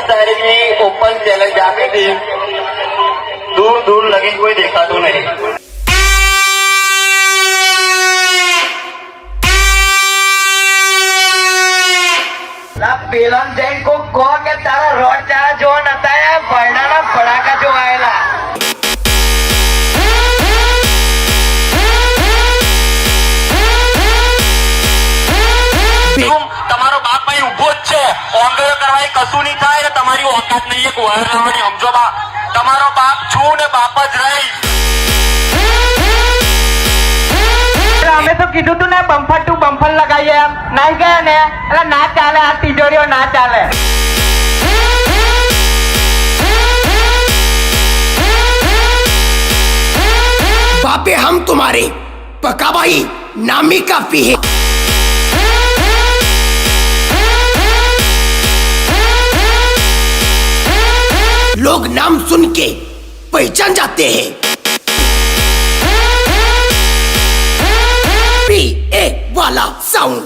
તારીખની open challenge આપી હતી, દૂર દૂર લગી કોઈ દેખાતું નહીં. પેલા જઈને કોક કહો કે તારા રોડ ચારા જો નતા ભરણાના ફડાકા જો આવેલા. તમારો બાપ ભાઈ ઉભો જ છે, ઓંગળો કરવા કશું નહીં થાય. તમારી ઓકાત નહીં એક વાયર લાવવાની, સમજો બા. તમારો બાપ છું ને બાપ જ રહી. અમે તો કીધું તું ને બમ્ફર ટુ બમ્ફર લગાવીએ એમ, નહીં ગયા ને એટલે ના ચાલે, આ તિજોરીઓ ના ચાલે. बापे हम तुम्हारे पकाबाई नामी काफी है. लोग नाम सुन के पहचान जाते हैं. पी ए वाला साउंड.